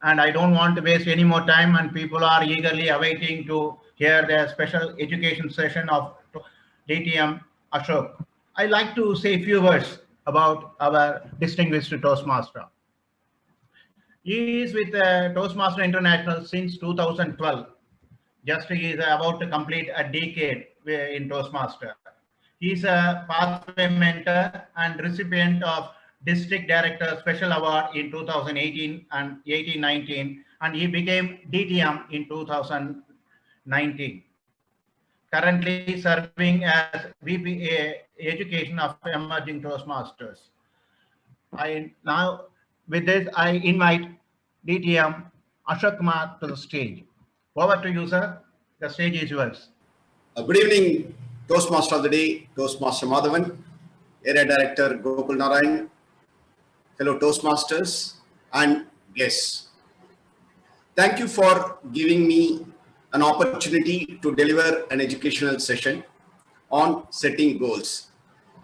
and I don't want to waste any more time, and people are eagerly awaiting to hear the special education session of DTM Ashok. I'd like to say a few words about our distinguished Toastmaster. He is with Toastmaster International since 2012. Just he is about to complete a decade in Toastmaster. He is a pathway mentor and recipient of District Director Special Award in 2018 and 18-19, and he became DTM in 2019. Currently serving as VP Education of Emerging Toastmasters. With this, I invite DTM Ashok Kumar to the stage. Over to you, sir. The stage is yours. Good evening, Toastmaster of the Day, Toastmaster Madhavan, Area Director Gokul Narayan, fellow Toastmasters, and guests. Thank you for giving me an opportunity to deliver an educational session on setting goals.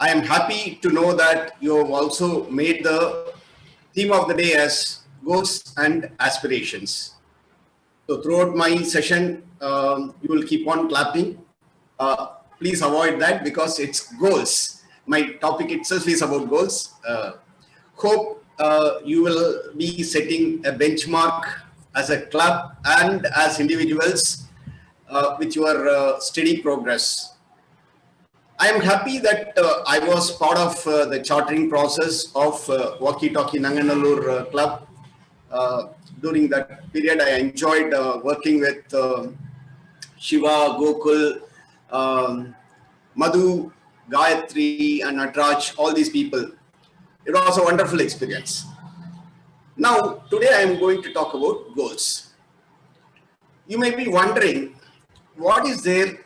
I am happy to know that you have also made the theme of the day as goals and aspirations. So throughout my session, you will keep on clapping. Please avoid that because it's goals. My topic itself is about goals. Hope you will be setting a benchmark as a club and as individuals with your steady progress. I am happy that I was part of the chartering process of Walkie, Talkie, Nanganallur club. During that period, I enjoyed working with Shiva, Gokul, Madhu, Gayatri, and Natraj, all these people. It was a wonderful experience. Now, today I am going to talk about goals. You may be wondering, what is there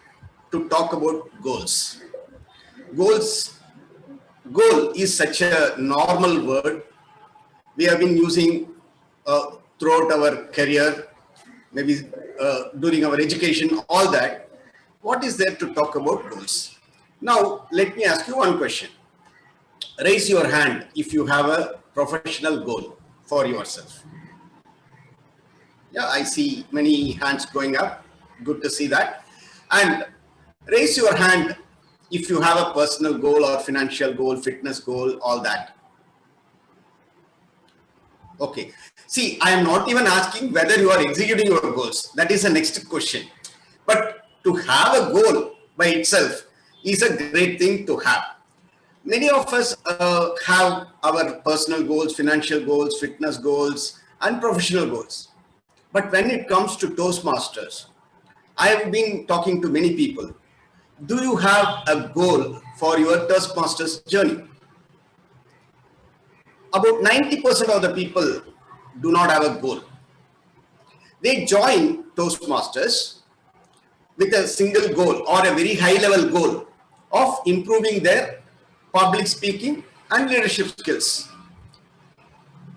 to talk about goals? Goal is such a normal word we have been using throughout our career, maybe during our education, all that. What is there to talk about goals? Now, let me ask you one question. Raise your hand if you have a professional goal for yourself. Yeah, I see many hands going up. Good to see that. And raise your hand if you have a personal goal or financial goal, fitness goal, all that. Okay. See, I am not even asking whether you are executing your goals. That is the next question. But to have a goal by itself is a great thing to have. Many of us have our personal goals, financial goals, fitness goals, and professional goals. But when it comes to Toastmasters, I have been talking to many people. Do you have a goal for your Toastmasters journey? About 90% of the people do not have a goal. They join Toastmasters with a single goal or a very high level goal of improving their public speaking and leadership skills.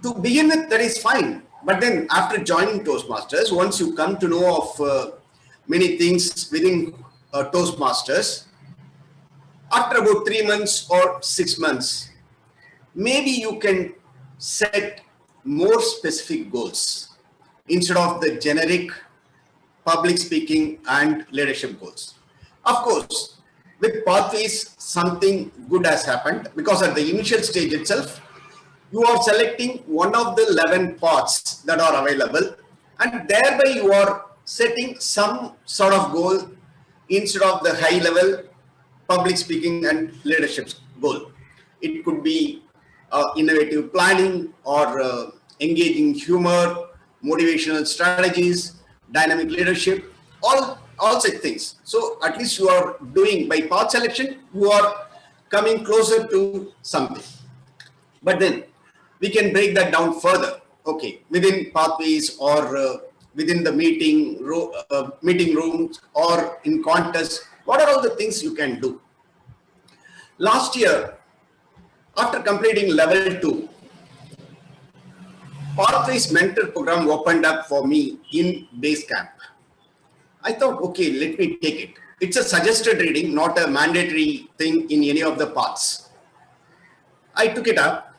To begin with, that is fine. But then after joining Toastmasters, once you come to know of many things within Toastmasters, after about 3 months or 6 months, maybe you can set more specific goals instead of the generic public speaking and leadership goals. Of course, with pathways, something good has happened because at the initial stage itself, you are selecting one of the 11 paths that are available, and thereby you are setting some sort of goal instead of the high level public speaking and leadership goal. It could be innovative planning or engaging humor, motivational strategies, dynamic leadership, all such things. So at least you are doing by path selection, you are coming closer to something. But then we can break that down further. Okay, within pathways or within the meeting rooms or in contests, what are all the things you can do? Last year, after completing level 2, Pathways Mentor program opened up for me in base camp. I thought, okay, let me take it. It's a suggested reading, not a mandatory thing in any of the paths. I took it up.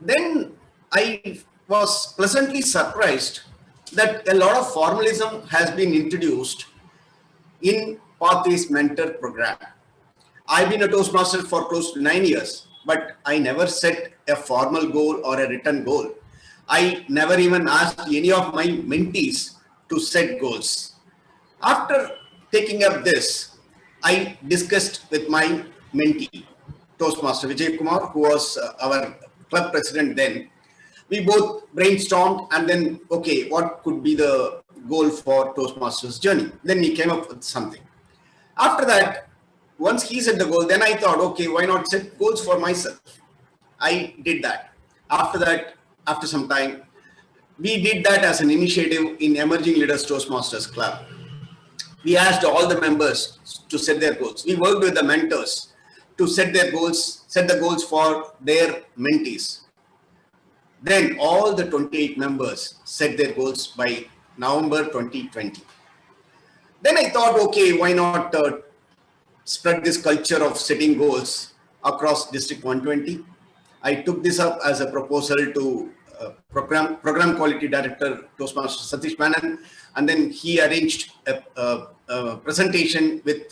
Then I was pleasantly surprised that a lot of formalism has been introduced in Pathways Mentor program. I've been a Toastmaster for close to 9 years, but I never set a formal goal or a written goal. I never even asked any of my mentees to set goals. After taking up this, I discussed with my mentee, Toastmaster Vijay Kumar, who was our club president then. We both brainstormed and then, okay, what could be the goal for Toastmasters journey? Then we came up with something. After that, once he set the goal, then I thought, okay, why not set goals for myself? I did that. After that, after some time, we did that as an initiative in Emerging Leaders Toastmasters Club. We asked all the members to set their goals. We worked with the mentors to set their goals, set the goals for their mentees. Then all the 28 members set their goals by November 2020. Then I thought, okay, why not spread this culture of setting goals across District 120. I took this up as a proposal to Program Quality Director Toastmaster Satish Menon, and then he arranged a presentation with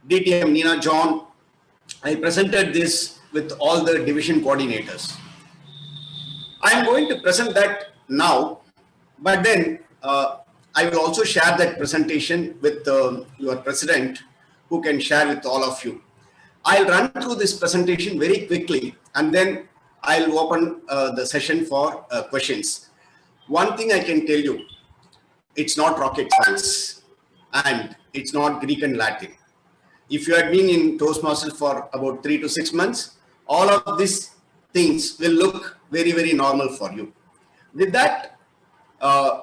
DTM Nina John. I presented this with all the division coordinators. I am going to present that now, but then I will also share that presentation with your president, who can share with all of you. I'll run through this presentation very quickly, and then I'll open the session for questions. One thing I can tell you, it's not rocket science, and it's not Greek and Latin. If you have been in Toastmasters for about 3 to 6 months, all of these things will look very, very normal for you. With that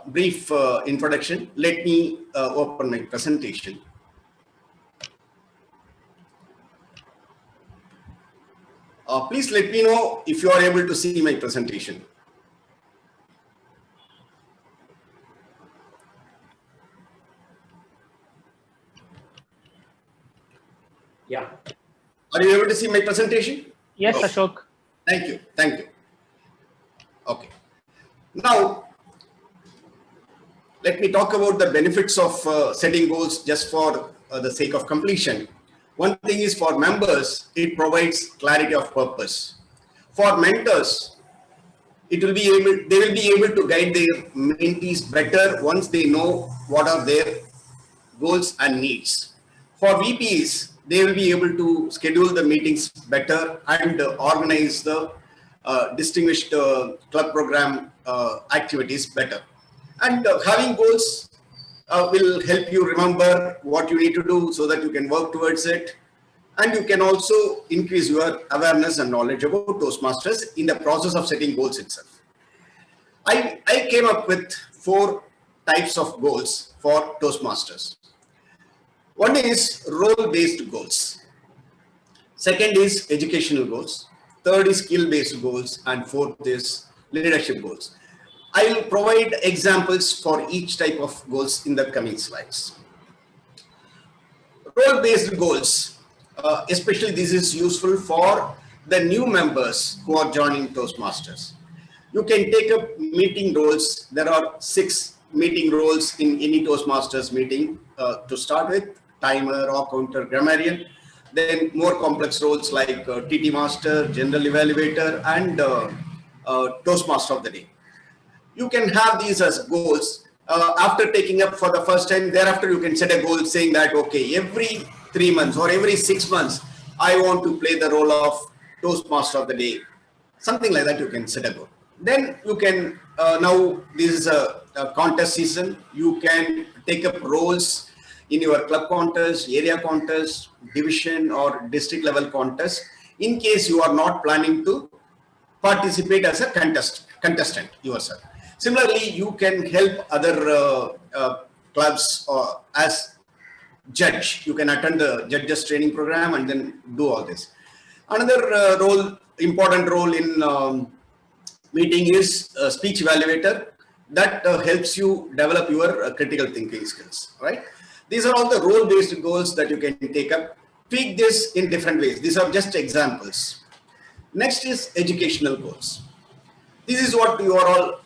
brief introduction, let me open my presentation. Please let me know if you are able to see my presentation. Yeah. Are you able to see my presentation? Yes, Okay. Ashok. Thank you. Thank you. Okay. Now, let me talk about the benefits of setting goals just for the sake of completion. One thing is, for members, it provides clarity of purpose. For mentors, they will be able to guide their mentees better once they know what are their goals and needs. For VPs, they will be able to schedule the meetings better and organize the distinguished club program activities better. And having goals will help you remember what you need to do so that you can work towards it. And you can also increase your awareness and knowledge about Toastmasters in the process of setting goals itself. I came up with 4 types of goals for Toastmasters. One is role-based goals. Second is educational goals. Third is skill-based goals. And fourth is leadership goals. I will provide examples for each type of goals in the coming slides. Role-based goals, especially this is useful for the new members who are joining Toastmasters. You can take up meeting roles. There are 6 meeting roles in any Toastmasters meeting to start with: timer, or counter, grammarian. Then more complex roles like TT Master, General Evaluator, and Toastmaster of the Day. You can have these as goals. After taking up for the first time, thereafter you can set a goal saying that, okay, every 3 months or every 6 months, I want to play the role of Toastmaster of the Day. Something like that, you can set a goal. Then you can, now this is a contest season, you can take up roles in your club contest, area contest, division or district level contest, in case you are not planning to participate as a contestant yourself. Similarly, you can help other clubs as judge. You can attend the judges training program and then do all this. Another important role in meeting is speech evaluator. That helps you develop your critical thinking skills, right? These are all the role-based goals that you can take up. Tweak this in different ways. These are just examples. Next is educational goals. This is what you are all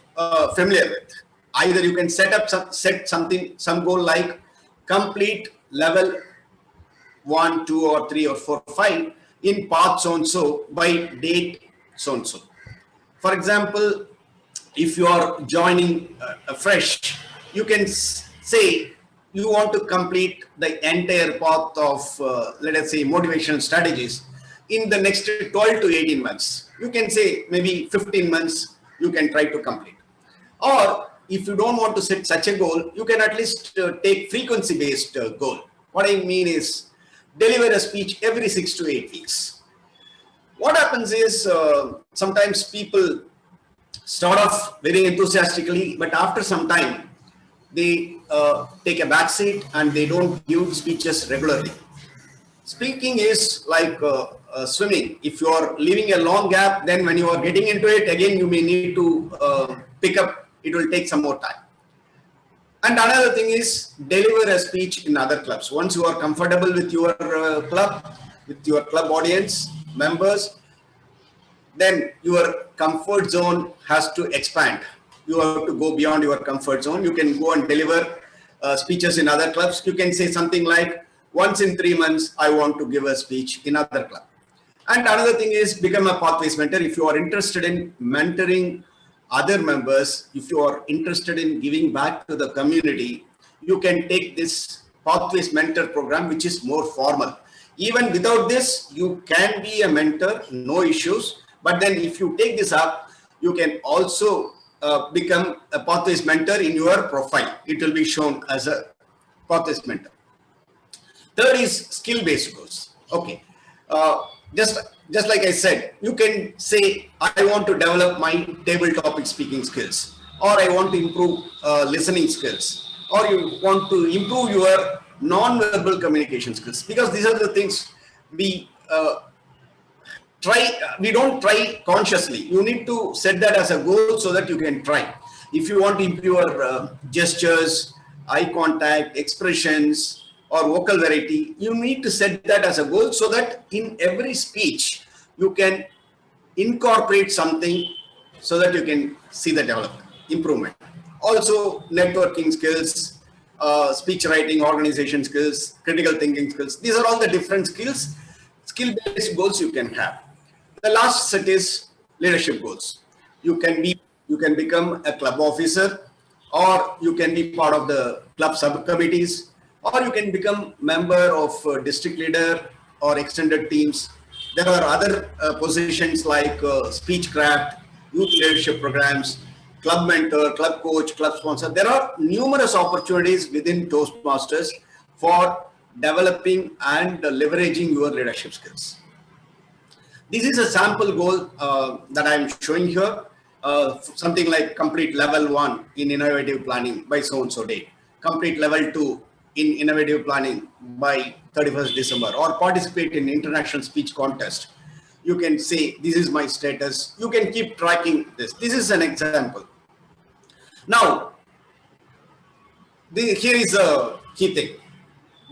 familiar with. Either you can set some goal like complete level 1, 2, or 3, or 4, 5 in path so and so by date so and so. For example, if you are joining fresh, you can say you want to complete the entire path of, let us say, motivational strategies in the next 12 to 18 months. You can say maybe 15 months you can try to complete. Or if you don't want to set such a goal, you can at least take frequency-based goal. What I mean is deliver a speech every 6 to 8 weeks. What happens is sometimes people start off very enthusiastically, but after some time, they take a back seat and they don't give speeches regularly. Speaking is like swimming. If you are leaving a long gap, then when you are getting into it, again, you may need to pick up. It will take some more time. And another thing is deliver a speech in other clubs. Once you are comfortable with your club audience, members, then your comfort zone has to expand. You have to go beyond your comfort zone. You can go and deliver speeches in other clubs. You can say something like, once in 3 months, I want to give a speech in other club. And another thing is become a pathways mentor. If you are interested in mentoring other members, if you are interested in giving back to the community, you can take this pathways mentor program, which is more formal. Even without this, you can be a mentor, no issues. But then if you take this up, you can also become a pathways mentor in your profile. It will be shown as a pathways mentor. Third is skill-based goals. Okay. Just like I said, you can say, I want to develop my table topic speaking skills, or I want to improve listening skills, or you want to improve your non-verbal communication skills, because these are the things we don't try consciously. You need to set that as a goal so that you can try. If you want to improve your gestures, eye contact, expressions, or vocal variety, you need to set that as a goal so that in every speech you can incorporate something so that you can see the development, improvement. Also, networking skills, speech writing, organization skills, critical thinking skills. These are all the different skills, skill-based goals you can have. The last set is leadership goals. You can become a club officer, or you can be part of the club subcommittees, or you can become member of district leader or extended teams. There are other positions like speechcraft, youth leadership programs, club mentor, club coach, club sponsor. There are numerous opportunities within Toastmasters for developing and leveraging your leadership skills. This is a sample goal that I am showing here. Something like complete level 1 in innovative planning by so-and-so date, complete level 2 in innovative planning by 31st December, or participate in international speech contest. You can say, this is my status. You can keep tracking this. This is an example. Now, here is a key thing.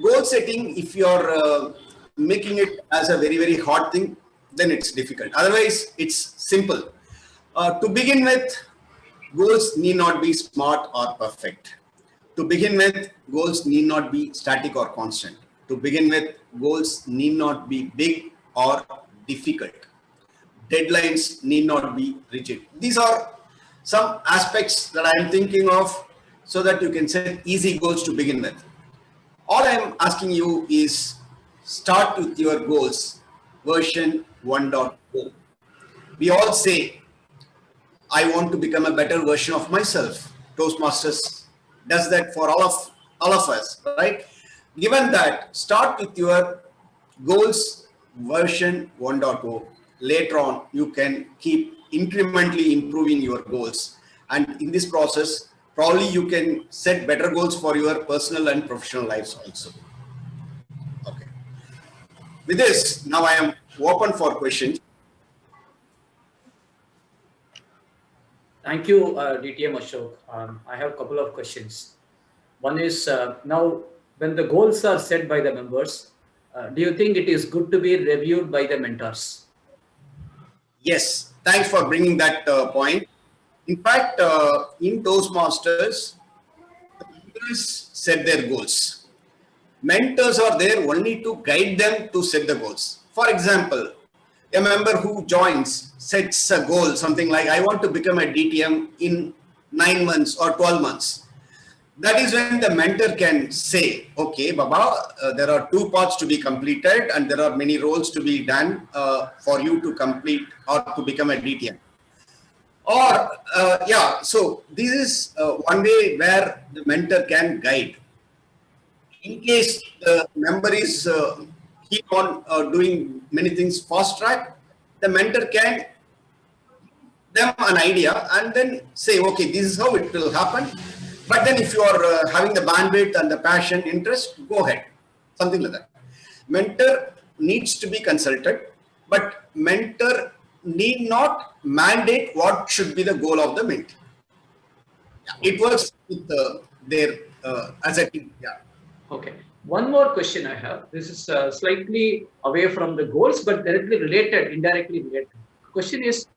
Goal setting, if you are making it as a very, very hard thing, then it's difficult. Otherwise, it's simple. To begin with, goals need not be smart or perfect. To begin with, goals need not be static or constant. To begin with, goals need not be big or difficult. Deadlines need not be rigid. These are some aspects that I am thinking of so that you can set easy goals to begin with. All I am asking you is start with your goals, version 1.0. We all say, I want to become a better version of myself. Toastmasters does that for all of us, right? Given that, start with your goals version 1.0. Later on, you can keep incrementally improving your goals. And in this process, probably you can set better goals for your personal and professional lives also. Okay. With this, now I am open for questions. Thank you, DTM Ashok. I have a couple of questions. One is, now when the goals are set by the members, do you think it is good to be reviewed by the mentors? Yes, thanks for bringing that point. In fact, in Toastmasters, the members set their goals. Mentors are there only to guide them to set the goals. For example, a member who joins sets a goal, something like, I want to become a DTM in 9 months or 12 months. That is when the mentor can say, okay, Baba, there are 2 parts to be completed and there are many roles to be done for you to complete or to become a DTM. Or, so this is one way where the mentor can guide. In case the member is keep on doing many things fast track, the mentor can them an idea and then say, okay, this is how it will happen. But then if you are having the bandwidth and the passion, interest, go ahead. Something like that. Mentor needs to be consulted, but mentor need not mandate what should be the goal of the mentee. Yeah, it works with their as a team. Yeah. Okay. One more question I have. This is slightly away from the goals, but directly related, indirectly related. Question is,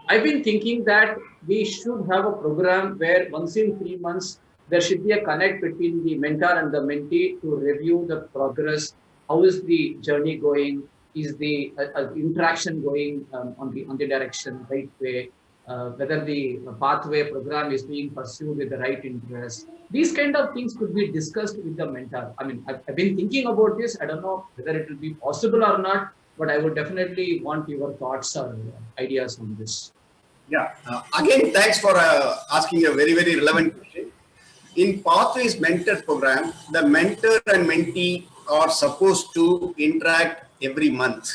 I've been thinking that we should have a program where once in 3 months, there should be a connect between the mentor and the mentee to review the progress. How is the journey going? Is the interaction going on the direction, right way? Whether the pathway program is being pursued with the right interest. These kind of things could be discussed with the mentor. I mean, I've been thinking about this. I don't know whether it will be possible or not, but I would definitely want your thoughts or ideas on this. Yeah. Again, thanks for asking a very, very relevant question. In Pathways Mentor Program, the mentor and mentee are supposed to interact every month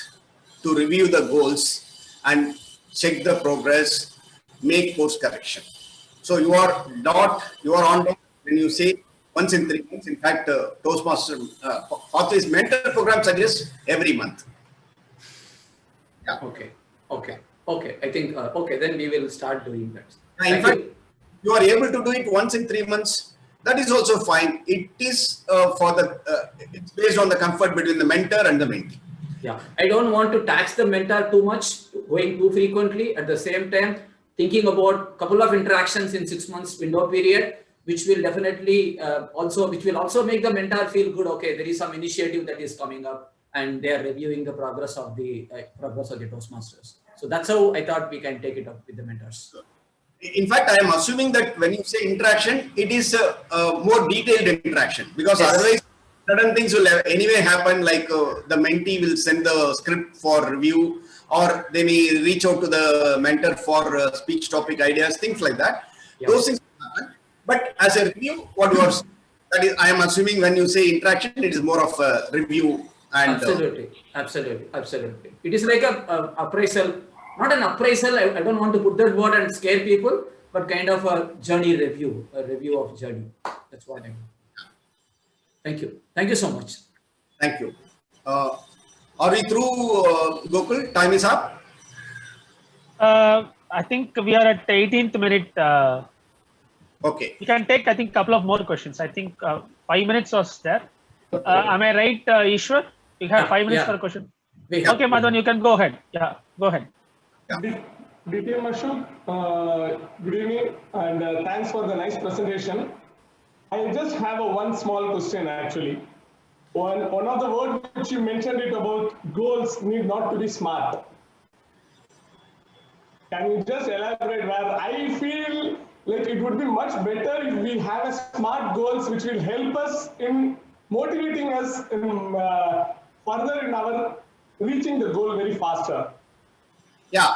to review the goals and check the progress, make course correction. So you are on when you say once in 3 months. In fact, Toastmasters Pathways Mentor Program suggests every month. Yeah. Okay. I think, then we will start doing that. In fact, you are able to do it once in 3 months. That is also fine. It is it's based on the comfort between the mentor and the mentee. Yeah. I don't want to tax the mentor too much, going too frequently. At the same time, thinking about a couple of interactions in 6 months window period, which will definitely also make the mentor feel good. Okay, there is some initiative that is coming up, and they are reviewing the progress of the Toastmasters. So that's how I thought we can take it up with the mentors. In fact, I am assuming that when you say interaction, it is a more detailed interaction, because otherwise certain things will anyway happen, like the mentee will send the script for review, or they may reach out to the mentor for speech topic ideas, things like that. Yeah. Those things happen. But as a review, what you are, that is, I am assuming when you say interaction, it is more of a review. And Absolutely. It is like a appraisal. Not an appraisal, I don't want to put that word and scare people, but kind of a journey review, a review of journey. That's what I mean. Thank you. Thank you so much. Thank you. Are we through, Gokul? Time is up? I think we are at the 18th minute. Okay. We can take, I think, a couple of more questions. I think 5 minutes was there. Am I right, Ishwar? We have 5 minutes for a question. Okay, Madhavan, you can go ahead. Yeah, go ahead. DTM Ashok, good evening, and thanks for the nice presentation. I just have one small question actually. One of the words which you mentioned it about goals need not to be smart. Can you just elaborate where I feel like it would be much better if we have a smart goals which will help us in motivating us in, further in our reaching the goal very faster. Yeah,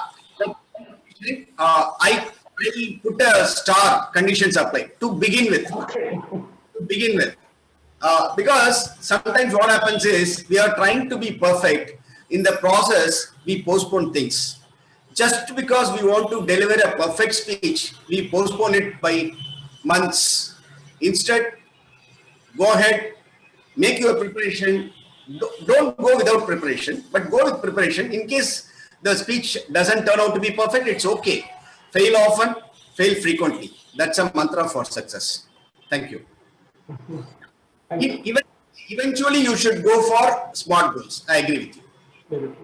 I put a star conditions apply to begin with. Okay. To begin with, because sometimes what happens is we are trying to be perfect. In the process, we postpone things. Just because we want to deliver a perfect speech, we postpone it by months. Instead, go ahead, make your preparation. Don't go without preparation, but go with preparation. In case the speech doesn't turn out to be perfect, it's okay. Fail often, fail frequently. That's a mantra for success. Thank you. Eventually, you should go for smart goals. I agree with you.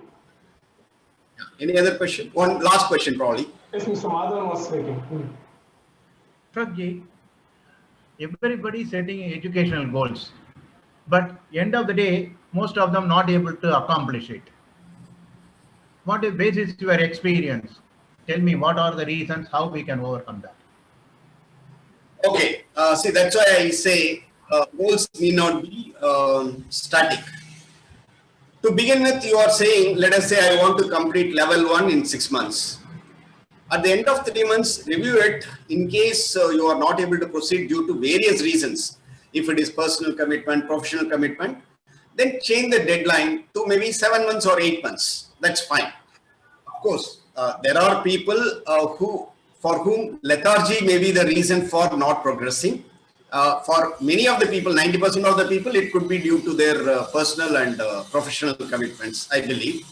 Any other question? One last question, probably. Yes, Mr. Madhavan was waiting. Ashokji, everybody setting educational goals, but end of the day, most of them not able to accomplish it. What is basis your experience? Tell me what are the reasons, how we can overcome that. Okay, see, that's why I say goals need not be static. To begin with, you are saying, let us say I want to complete level 1 in 6 months. At the end of 3 months, review it in case you are not able to proceed due to various reasons. If it is personal commitment, professional commitment, then change the deadline to maybe 7 months or 8 months. That's fine. Of course, there are people for whom lethargy may be the reason for not progressing. For many of the people, 90% of the people, it could be due to their personal and professional commitments, I believe.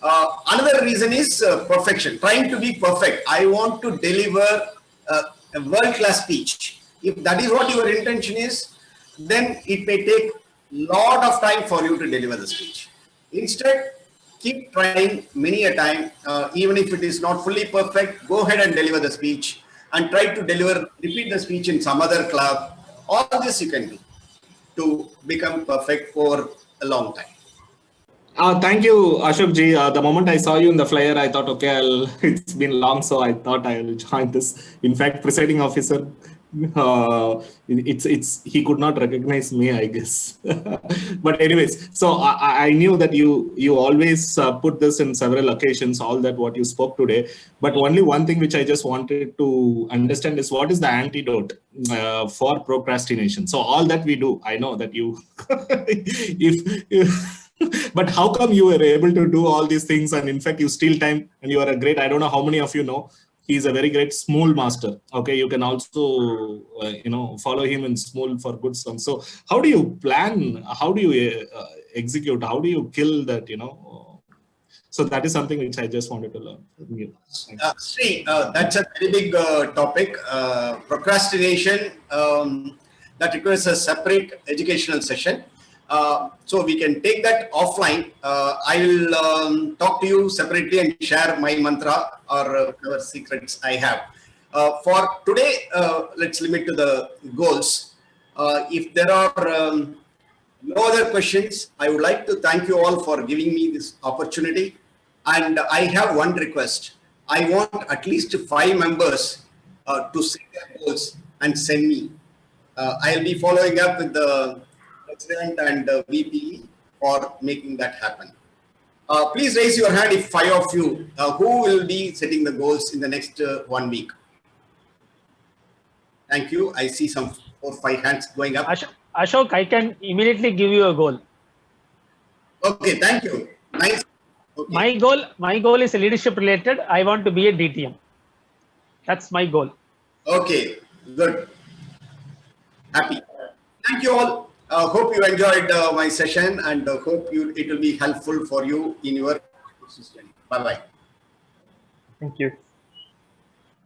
Another reason is perfection, trying to be perfect. I want to deliver a world-class speech. If that is what your intention is, then it may take a lot of time for you to deliver the speech. Instead, keep trying many a time, even if it is not fully perfect, go ahead and deliver the speech and try to repeat the speech in some other club. All this you can do to become perfect for a long time. Thank you, Ashok ji. The moment I saw you in the flyer, I thought, okay, it's been long, so I thought I'll join this. In fact, presiding officer, he could not recognize me, I guess. But anyways, so I knew that you always put this in several occasions, all that what you spoke today. But only one thing which I just wanted to understand is what is the antidote for procrastination. So all that we do, I know that you, but how come you were able to do all these things, and in fact you steal time, and you are a great, I don't know how many of you know, he's a very great Smule master. Okay, you can also follow him in Smule for good songs. So how do you plan, how do you execute, how do you kill that, so that is something which I just wanted to learn from you. Sri, that's a very big topic. Procrastination, that requires a separate educational session. So we can take that offline. I will talk to you separately and share my mantra or whatever secrets I have. For today, let's limit to the goals. If there are no other questions, I would like to thank you all for giving me this opportunity. And I have one request. I want at least 5 members to set their goals and send me. I'll be following up with the President and VP for making that happen. Please raise your hand if 5 of you who will be setting the goals in the next 1 week. Thank you. I see some 4 or 5 hands going up. Ashok, I can immediately give you a goal. Okay, thank you. Nice. Okay. My goal is leadership related. I want to be a DTM. That's my goal. Okay, good. Happy. Thank you all. Hope you enjoyed my session, and hope it will be helpful for you in your system. Bye-bye. Thank you.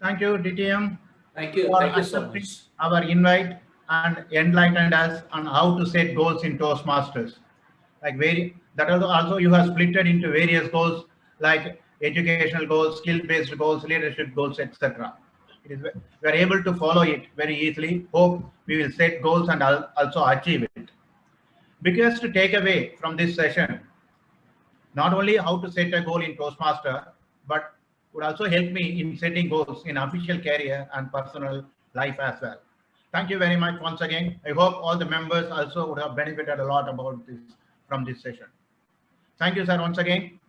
Thank you, DTM. Thank you. For Thank you so accepting much. our invite and enlightened us on how to set goals in Toastmasters. That also you have split it into various goals like educational goals, skill-based goals, leadership goals, etc. We are able to follow it very easily. Hope we will set goals and also achieve it. Biggest takeaway from this session, not only how to set a goal in Toastmaster, but would also help me in setting goals in official career and personal life as well. Thank you very much once again. I hope all the members also would have benefited a lot about this from this session. Thank you, sir, once again.